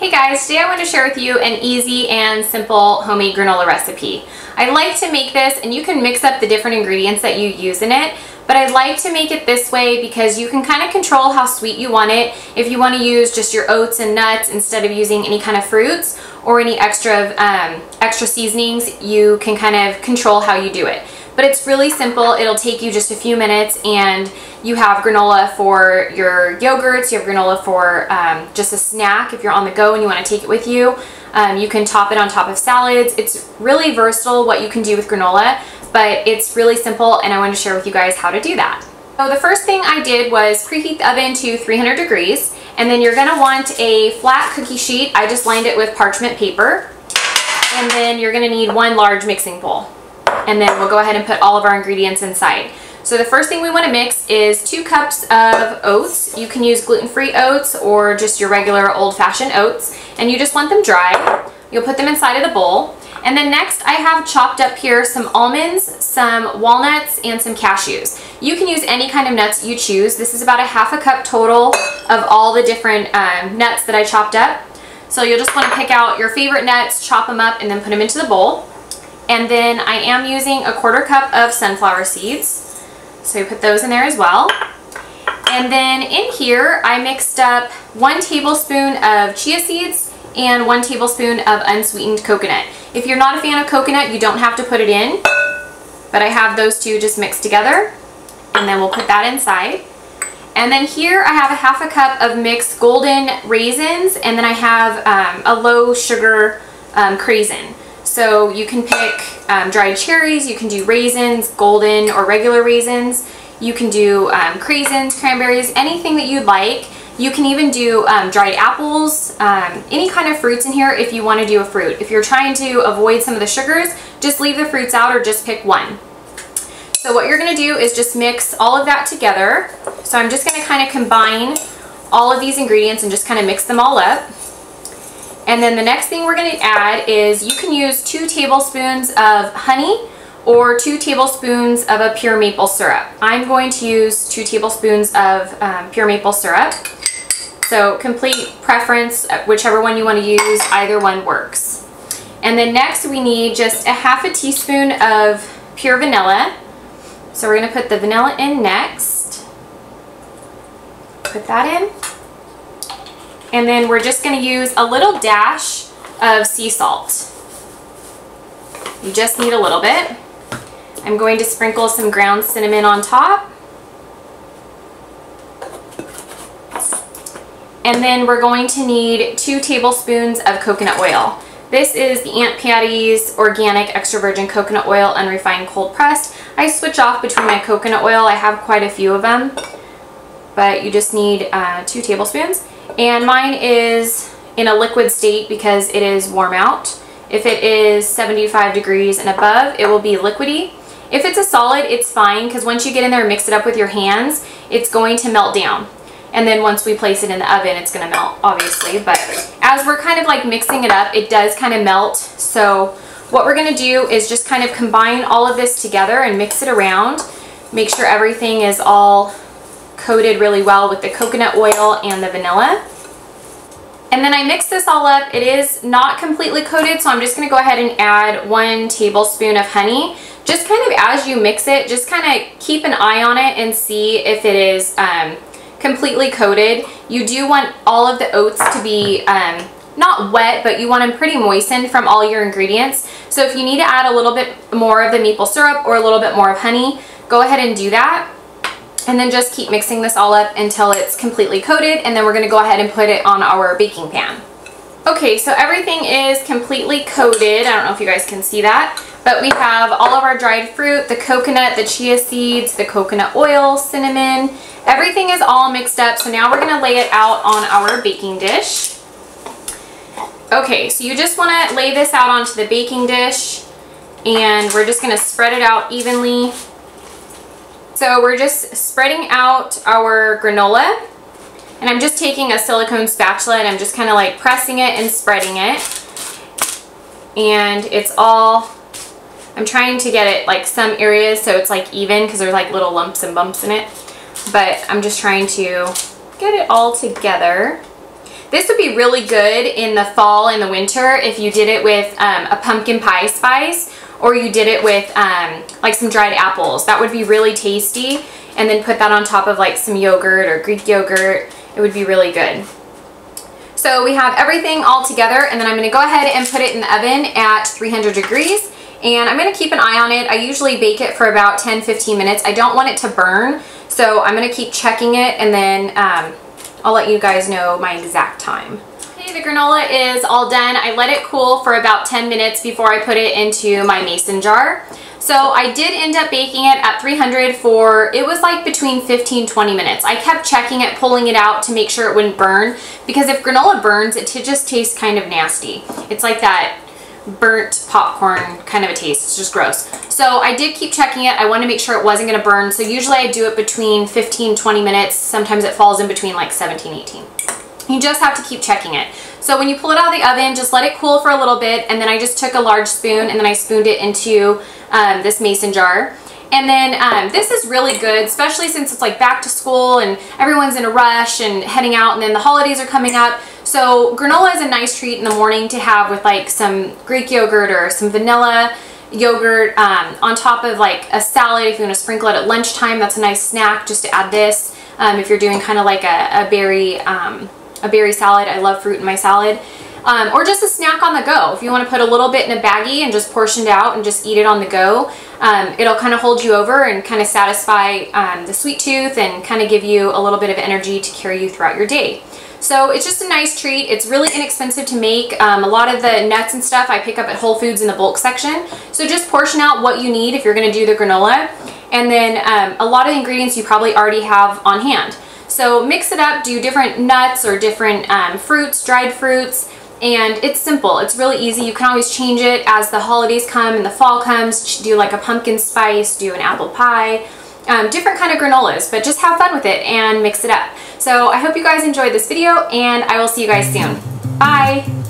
Hey guys, today I want to share with you an easy and simple homemade granola recipe. I like to make this, and you can mix up the different ingredients that you use in it, but I like to make it this way because you can kind of control how sweet you want it. If you want to use just your oats and nuts instead of using any kind of fruits or any extra seasonings, you can kind of control how you do it. But it's really simple. It'll take you just a few minutes, and you have granola for your yogurts, you have granola for just a snack if you're on the go and you want to take it with you. You can top it on top of salads. It's really versatile what you can do with granola, but it's really simple, and I want to share with you guys how to do that. So the first thing I did was preheat the oven to 300 degrees, and then you're going to want a flat cookie sheet. I just lined it with parchment paper, and then you're going to need one large mixing bowl. And then we'll go ahead and put all of our ingredients inside. So the first thing we want to mix is 2 cups of oats. You can use gluten-free oats or just your regular old-fashioned oats, and you just want them dry. You'll put them inside of the bowl. And then next I have chopped up here some almonds, some walnuts, and some cashews. You can use any kind of nuts you choose. This is about a half a cup total of all the different nuts that I chopped up. So you'll just want to pick out your favorite nuts, chop them up, and then put them into the bowl. And then I am using a 1/4 cup of sunflower seeds. So you put those in there as well. And then in here, I mixed up 1 tablespoon of chia seeds and 1 tablespoon of unsweetened coconut. If you're not a fan of coconut, you don't have to put it in, but I have those two just mixed together, and then we'll put that inside. And then here I have a half a cup of mixed golden raisins, and then I have a low sugar craisin. So you can pick dried cherries, you can do raisins, golden or regular raisins, you can do craisins, cranberries, anything that you'd like. You can even do dried apples, any kind of fruits in here if you want to do a fruit. If you're trying to avoid some of the sugars, just leave the fruits out or just pick one. So what you're going to do is just mix all of that together. So I'm just going to kind of combine all of these ingredients and just kind of mix them all up. And then the next thing we're going to add is you can use 2 tablespoons of honey or 2 tablespoons of a pure maple syrup. I'm going to use 2 tablespoons of pure maple syrup. So complete preference, whichever one you want to use, either one works. And then next we need just a half a teaspoon of pure vanilla. So we're going to put the vanilla in next. Put that in. And then we're just going to use a little dash of sea salt. You just need a little bit. I'm going to sprinkle some ground cinnamon on top. And then we're going to need 2 tablespoons of coconut oil. This is the Aunt Patty's Organic Extra Virgin Coconut Oil Unrefined Cold Pressed. I switch off between my coconut oil. I have quite a few of them, but you just need 2 tablespoons. And mine is in a liquid state because it is warm out. If it is 75 degrees and above, it will be liquidy. If it's a solid, it's fine because once you get in there and mix it up with your hands, it's going to melt down. And then once we place it in the oven, it's going to melt, obviously. But as we're kind of like mixing it up, it does kind of melt. So what we're going to do is just kind of combine all of this together and mix it around. Make sure everything is all coated really well with the coconut oil and the vanilla. And then I mix this all up. It is not completely coated, so I'm just going to go ahead and add 1 tablespoon of honey. Just kind of as you mix it, just kind of keep an eye on it and see if it is completely coated. You do want all of the oats to be not wet, but you want them pretty moistened from all your ingredients. So if you need to add a little bit more of the maple syrup or a little bit more of honey, go ahead and do that. And then just keep mixing this all up until it's completely coated, and then we're going to go ahead and put it on our baking pan. Okay, so everything is completely coated. I don't know if you guys can see that, but we have all of our dried fruit, the coconut, the chia seeds, the coconut oil, cinnamon. Everything is all mixed up, so now we're going to lay it out on our baking dish. Okay, so you just want to lay this out onto the baking dish, and we're just going to spread it out evenly. So we're just spreading out our granola, and I'm just taking a silicone spatula and I'm just kind of like pressing it and spreading it. And it's all, I'm trying to get it like some areas so it's like even because there's like little lumps and bumps in it. But I'm just trying to get it all together. This would be really good in the fall and the winter if you did it with a pumpkin pie spice, or you did it with like some dried apples. That would be really tasty. And then put that on top of like some yogurt or Greek yogurt. It would be really good. So we have everything all together, and then I'm going to go ahead and put it in the oven at 300 degrees. And I'm going to keep an eye on it. I usually bake it for about 10-15 minutes. I don't want it to burn, so I'm going to keep checking it, and then I'll let you guys know my exact time. Okay, the granola is all done. I let it cool for about 10 minutes before I put it into my mason jar. So I did end up baking it at 300 for, it was like between 15-20 minutes. I kept checking it, pulling it out to make sure it wouldn't burn, because if granola burns, it just tastes kind of nasty. It's like that burnt popcorn kind of a taste. It's just gross. So I did keep checking it. I wanted to make sure it wasn't going to burn. So usually I do it between 15-20 minutes. Sometimes it falls in between like 17-18. You just have to keep checking it. So when you pull it out of the oven, just let it cool for a little bit, and then I just took a large spoon and then I spooned it into this mason jar. And then this is really good, especially since it's like back to school and everyone's in a rush and heading out, and then the holidays are coming up. So granola is a nice treat in the morning to have with like some Greek yogurt or some vanilla yogurt on top of like a salad. If you want to sprinkle it at lunchtime, that's a nice snack just to add this. If you're doing kind of like a berry salad. I love fruit in my salad. Or just a snack on the go. If you want to put a little bit in a baggie and just portion it out and just eat it on the go, it'll kind of hold you over and kind of satisfy the sweet tooth and kind of give you a little bit of energy to carry you throughout your day. So it's just a nice treat. It's really inexpensive to make. A lot of the nuts and stuff I pick up at Whole Foods in the bulk section. So just portion out what you need if you're going to do the granola. And then a lot of the ingredients you probably already have on hand. So mix it up, do different nuts or different fruits, dried fruits, and it's simple. It's really easy. You can always change it as the holidays come and the fall comes. Do like a pumpkin spice, do an apple pie, different kind of granolas, but just have fun with it and mix it up. So I hope you guys enjoyed this video, and I will see you guys soon. Bye!